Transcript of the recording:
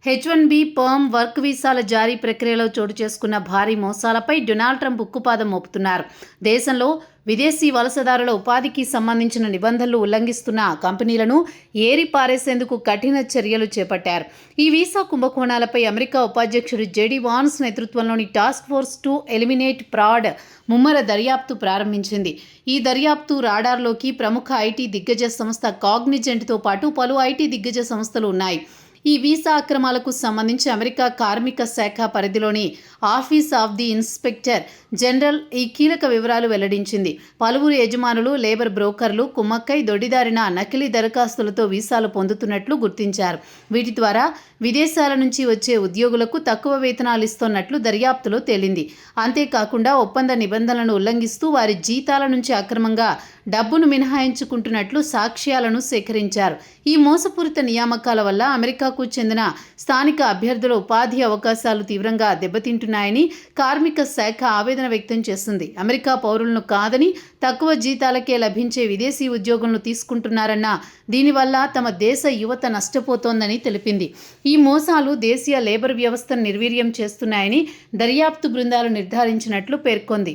H1B పర్మ్ work వీసాల జారీ ప్రక్రియలో చోటు చేసుకున్న భారీ మోసాలపై డొనాల్డ్ ట్రంప్ ఉక్కుపాదం మోపుతున్నారు. దేశంలో విదేశీ వలసదారుల ఉపాధికి సంబంధించిన నిబంధనలు ఉల్లంఘిస్తున్న కంపెనీలను ఏరి పారేసేందుకు కఠిన చర్యలు చేపట్టారు. ఈ వీసా కుంభకోణాలపై అమెరికా ఉపాధ్యక్షుడు జెడీ వాన్స్ నేతృత్వంలోని task force to eliminate fraud ముమ్మర దర్యాప్తు ప్రారంభించింది. ఈ దర్యాప్తు రాడార్లోకి ప్రముఖ ఐటీ దిగ్గజ సంస్థ కాగ్నిజెంట్తో పాటు పలు ఐటీ దిగ్గజ సంస్థలు ఉన్నాయి. ఈ వీసా అక్రమాలకు సంబంధించి అమెరికా కార్మిక శాఖ పరిధిలోని office of the inspector general ఈ కీలక వివరాలు వెల్లడించింది. పలువురు యజమానులు, లేబర్ బ్రోకర్లు కుమ్మక్కై దొడ్డిదారిన నకిలీ దరఖాస్తులతో వీసాలు పొందుతున్నట్లు గుర్తించారు. వీటి ద్వారా విదేశాల నుంచి వచ్చే ఉద్యోగులకు తక్కువ వేతనాలు ఇస్తున్నట్లు దర్యాప్తులో తేలింది. అంతేకాకుండా ఒప్పంద నిబంధనలను ఉల్లంఘిస్తూ వారి జీతాల నుంచి అక్రమంగా డబ్బును మినహాయించుకుంటున్నట్లు సాక్ష్యాలను సేకరించారు. ఈ మోసపూరిత నియామకాల వల్ల అమెరికాకు చెందిన స్థానిక అభ్యర్థుల ఉపాధి అవకాశాలు తీవ్రంగా దెబ్బతింటున్నాయని కార్మిక శాఖ ఆవేదన వ్యక్తం చేస్తుంది. అమెరికా పౌరులను కాదని తక్కువ జీతాలకే లభించే విదేశీ ఉద్యోగులను తీసుకుంటున్నారన్న దీనివల్ల తమ దేశ యువత నష్టపోతోందని తెలిపింది. ఈ మోసాలు దేశీయ లేబర్ వ్యవస్థను నిర్వీర్యం చేస్తున్నాయని దర్యాప్తు బృందాలు నిర్ధారించినట్లు పేర్కొంది.